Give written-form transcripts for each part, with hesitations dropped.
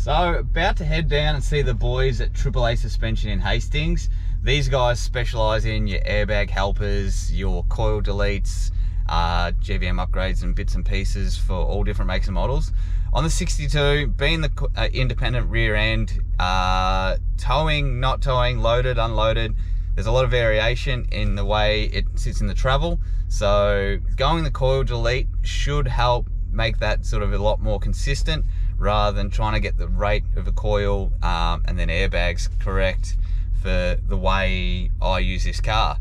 So about to head down and see the boys at AAA Suspension in Hastings. These guys specialise in your airbag helpers, your coil deletes, GVM upgrades and bits and pieces for all different makes and models. On the 62, being the independent rear end, towing, not towing, loaded, unloaded, there's a lot of variation in the way it sits in the travel. So going the coil delete should help make that sort of a lot more consistent, rather than trying to get the rate of the coil and then airbags correct for the way I use this car.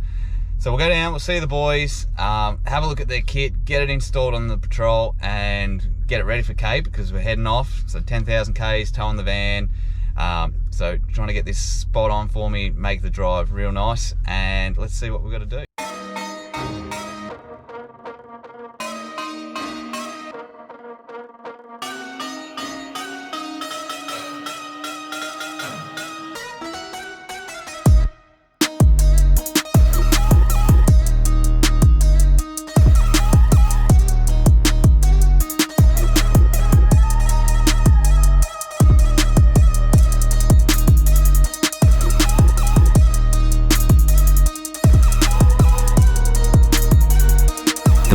So we'll go down, we'll see the boys, have a look at their kit, get it installed on the Patrol and get it ready for Cape, because we're heading off. So 10,000 Ks, towing the van. So trying to get this spot on for me, make the drive real nice, and let's see what we've got to do.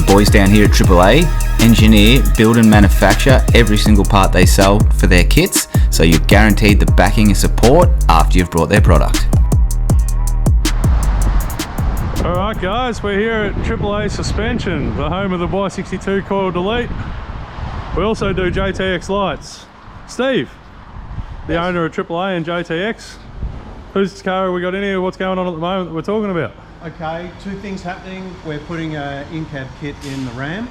Boys down here at AAA engineer, build and manufacture every single part they sell for their kits, so you're guaranteed the backing and support after you've brought their product. Alright guys, we're here at AAA Suspension, the home of the Y62 Coil Delete. We also do JTX lights. Steve, the owner of AAA and JTX, whose car have we got in here? What's going on at the moment that we're talking about? Okay, two things happening. We're putting an in-cab kit in the Ram,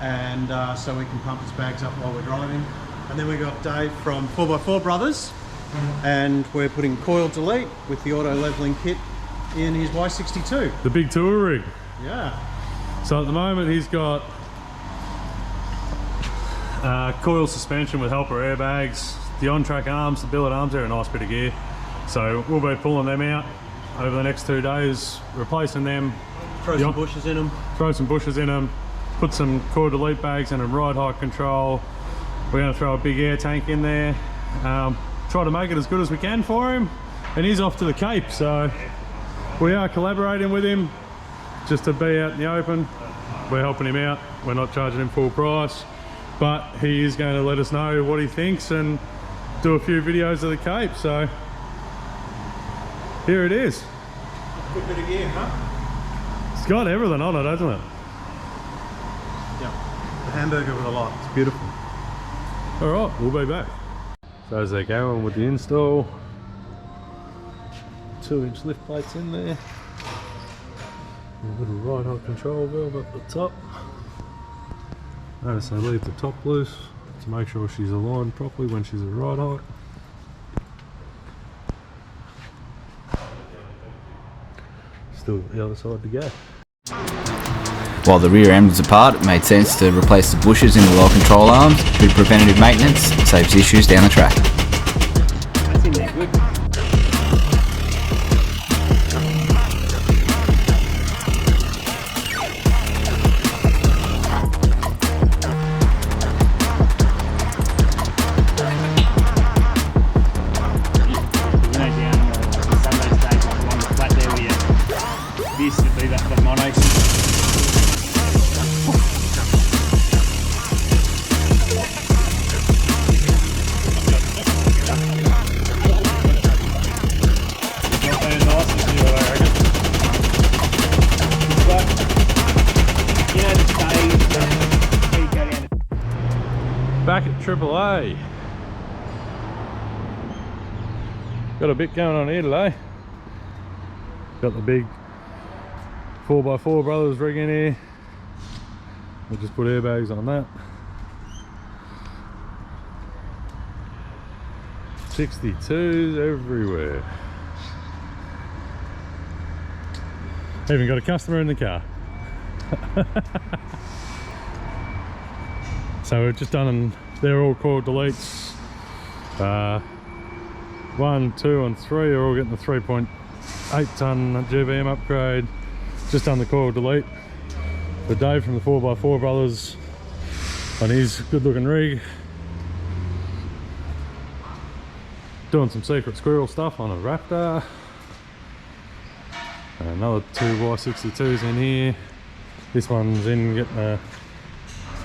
and so we can pump his bags up while we're driving. And then we got Dave from 4x4 Brothers, and we're putting coil delete with the auto leveling kit in his Y62. The big tour rig. Yeah. So at the moment he's got coil suspension with helper airbags, the on-track arms, the billet arms, they're a nice bit of gear. So we'll be pulling them out over the next 2 days, replacing them. Throw some bushes in them. Throw some bushes in them, put some coil delete bags in them, ride height control. We're going to throw a big air tank in there, try to make it as good as we can for him. And he's off to the Cape, so we are collaborating with him just to be out in the open. We're helping him out, we're not charging him full price, but he is going to let us know what he thinks and do a few videos of the Cape. So here it is. Good bit of gear, huh? It's got everything on it, hasn't it? Yeah. The hamburger with a lot. It's beautiful. All right, we'll be back. So as they're going with the install, 2-inch lift plates in there. A little ride height control valve up the top. Notice they leave the top loose to make sure she's aligned properly when she's at ride height. Still the other side to go. While the rear end was apart, it made sense to replace the bushes in the lower control arms. Good preventative maintenance, saves issues down the track. I think they're good. Back at AAA. Got a bit going on here today. Got the big 4x4 Brothers rig in here. We'll just put airbags on that. 62s everywhere. Even got a customer in the car. So we've just done, they're all coil deletes. 1, 2 and 3 are all getting the 3.8 ton GVM upgrade. Just done the coil delete for Dave from the 4x4 Brothers on his good looking rig. Doing some secret squirrel stuff on a Raptor. Another 2 Y62s in here. This one's in getting a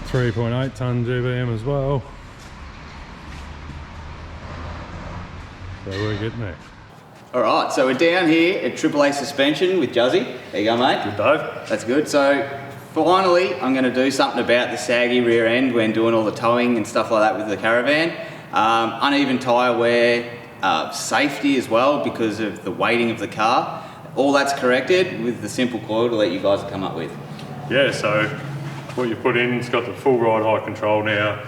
3.8 ton GVM as well. So we're getting there. All right, so we're down here at AAA Suspension with Juzzy. There you go, mate. Good, Dave. That's good. So finally, I'm going to do something about the saggy rear end when doing all the towing and stuff like that with the caravan. Uneven tyre wear, safety as well because of the weighting of the car. All that's corrected with the simple coil delete you guys have come up with. Yeah, so what you put in, it's got the full ride height control now,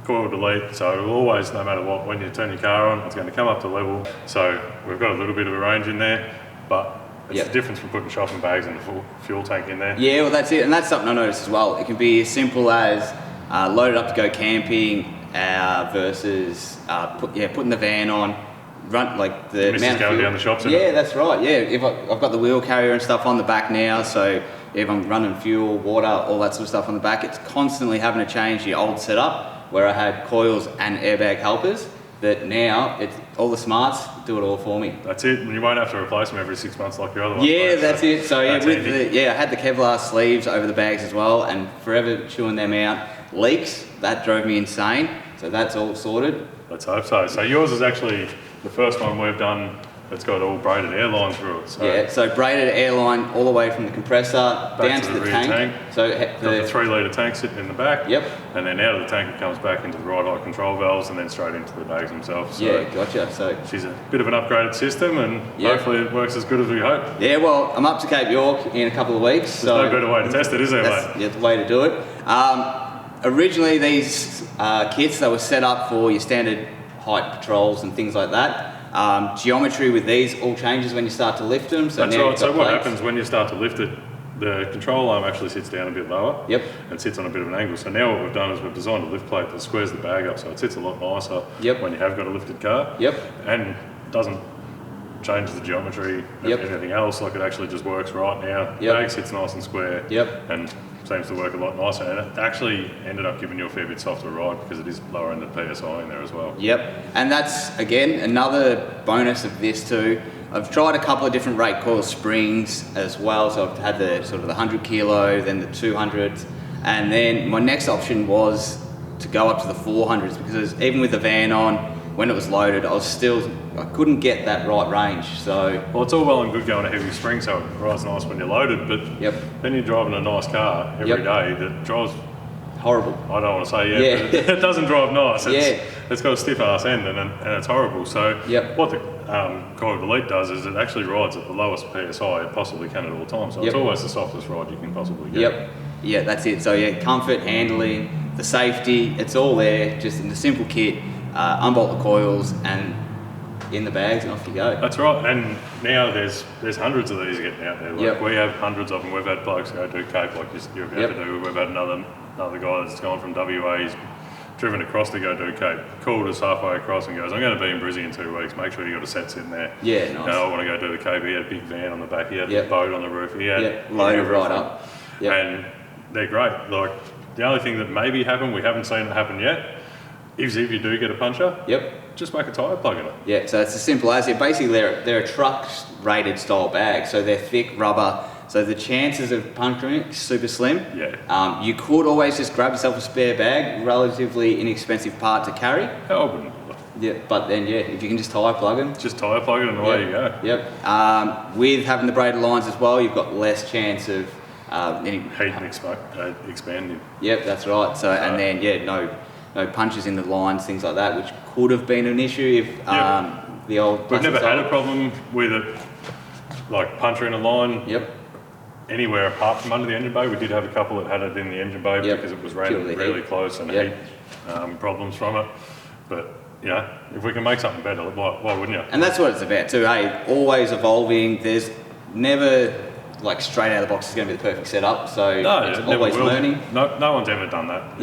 coil delete, so it'll always, no matter what, when you turn your car on, it's going to come up to level. So we've got a little bit of a range in there, but it's the difference from putting shopping bags and a full fuel tank in there. Yeah, well that's it, and that's something I noticed as well. It can be as simple as load it up to go camping versus putting the van on. Run like the amount of going down the shops. Yeah, that's right. Yeah, if I've got the wheel carrier and stuff on the back now, so if I'm running fuel, water, all that sort of stuff on the back, it's constantly having to change the old setup where I had coils and airbag helpers. That now it's all the smarts do it all for me. That's it, and you won't have to replace them every 6 months like your other ones. Yeah, that's it. So yeah, with handy. I had the Kevlar sleeves over the bags as well, and forever chewing them out. Leaks, that drove me insane. So that's all sorted. Let's hope so. So yours is actually the first one we've done that's got all braided airline through it. So yeah, so braided airline all the way from the compressor down to the rear tank. So got the 3 litre tank sitting in the back. Yep. And then out of the tank it comes back into the ride height control valves and then straight into the bags themselves. So yeah, gotcha. So she's a bit of an upgraded system and hopefully it works as good as we hope. Yeah, well, I'm up to Cape York in a couple of weeks. There's no better way to test it, is there, mate? That's the way to do it. Originally, these kits, they were set up for your standard height patrols and things like that. Geometry with these all changes when you start to lift them. So that's now right. So what happens when you start to lift it, the control arm actually sits down a bit lower. Yep. And sits on a bit of an angle. So now what we've done is we've designed a lift plate that squares the bag up so it sits a lot nicer when you have got a lifted car. Yep. And doesn't change the geometry of anything else. Like it actually just works right now. The bag sits nice and square. Yep. And seems to work a lot nicer, and it actually ended up giving you a fair bit softer ride because it is lower end of PSI in there as well. Yep, and that's again another bonus of this too. I've tried a couple of different rate coil springs as well, so I've had the sort of the 100 kilo, then the 200s, and then my next option was to go up to the 400s because even with the van on, when it was loaded, I couldn't get that right range. So well, it's all well and good going a heavy spring, so it rides nice when you're loaded, but then you're driving a nice car every day that drives horrible. I don't want to say but it doesn't drive nice. It's got a stiff ass end and it's horrible. So what the coil delete does is it actually rides at the lowest PSI it possibly can at all times. So it's always the softest ride you can possibly get. Yeah, that's it. So yeah, comfort, handling, the safety, it's all there, just in the simple kit. Unbolt the coils and in the bags and off you go. That's right, and now there's hundreds of these getting out there. Like we have hundreds of them. We've had blokes go do Cape like you're about to do. We've had another guy that's gone from WA. He's driven across to go do Cape. Called us halfway across and goes, "I'm going to be in Brizzy in 2 weeks. Make sure you got a set sitting there." Yeah, nice. I want to go do the Cape. He had a big van on the back. He had a boat on the roof. He had loaded right up. And they're great. Like the only thing that maybe happened, we haven't seen it happen yet, is if you do get a puncture, just make a tyre plug in it. Yeah, so it's as simple as it. Basically, they're a truck rated style bag, so they're thick rubber. So the chances of puncturing are super slim. Yeah. You could always just grab yourself a spare bag, relatively inexpensive part to carry. How wouldn't? Yeah, but then if you can just tyre plug them. Just tyre plug it and away you go. Yep. With having the braided lines as well, you've got less chance of any heat and expanding. Yep, that's right. So and then no punches in the lines, things like that, which could have been an issue if the old. We've never had a problem with it, like puncher in a line. Anywhere apart from under the engine bay. We did have a couple that had it in the engine bay because it was ran really close and heat problems from it. But if we can make something better, why wouldn't you? And that's what it's about too. Hey, always evolving. There's never like straight out of the box is going to be the perfect setup. So it's always learning. No one's ever done that.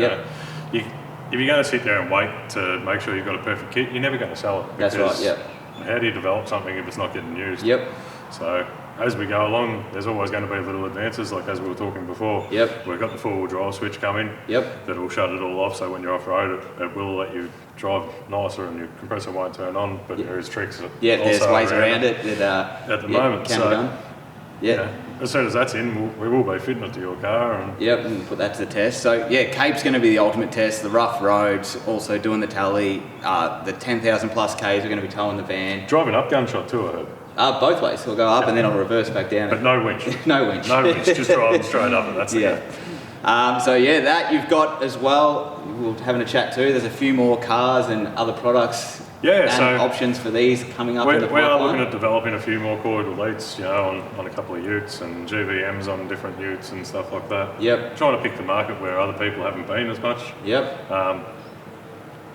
If you're going to sit there and wait to make sure you've got a perfect kit, you're never going to sell it. That's right. How do you develop something if it's not getting used? So as we go along, there's always going to be little advances, like as we were talking before. We've got the 4-wheel drive switch coming. That'll shut it all off, so when you're off road, it will let you drive nicer and your compressor won't turn on, but there is tricks. Yeah, there's also ways around it that at the moment. can be done. Yeah. You know, as soon as that's in, we will be fitting it to your car. And yep, and put that to the test. So yeah, Cape's going to be the ultimate test. The rough roads, also doing the tally. The 10,000 plus Ks we're going to be towing the van. Driving up Gunshot too, I heard. Both ways. We'll go up and then I'll reverse back down. But no winch. No winch. No winch. Just driving straight up it. That's the game. So yeah, that you've got as well. We're having a chat too. There's a few more cars and other products. Yeah, and options for these coming up in the pipeline. We are looking at developing a few more coil deletes, you know, on a couple of utes and GVMs on different utes and stuff like that. Yep. Trying to pick the market where other people haven't been as much. Yep.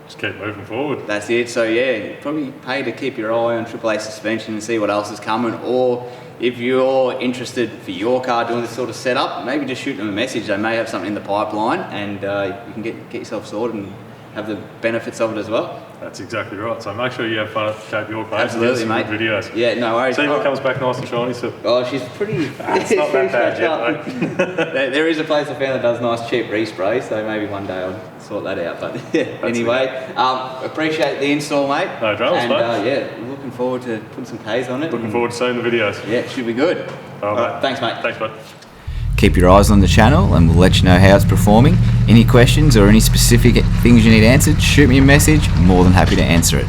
Just keep moving forward. That's it. So yeah, probably pay to keep your eye on AAA suspension and see what else is coming. Or if you're interested for your car doing this sort of setup, maybe just shoot them a message. They may have something in the pipeline, and you can get yourself sorted and have the benefits of it as well. That's exactly right. So make sure you have fun at Cape York Place. Absolutely, mate. Videos. Yeah, no worries. See what comes back nice and shiny. So. Oh, she's pretty. It's not that bad yet, there is a place I found that does nice cheap respray, so maybe one day I'll sort that out. But yeah, anyway, appreciate the install, mate. No dramas, and, mate. Yeah, looking forward to putting some Ks on it. Looking forward to seeing the videos. Yeah, it should be good. All right, thanks, mate. Thanks, bud. Keep your eyes on the channel and we'll let you know how it's performing. Any questions or any specific things you need answered, shoot me a message. I'm more than happy to answer it.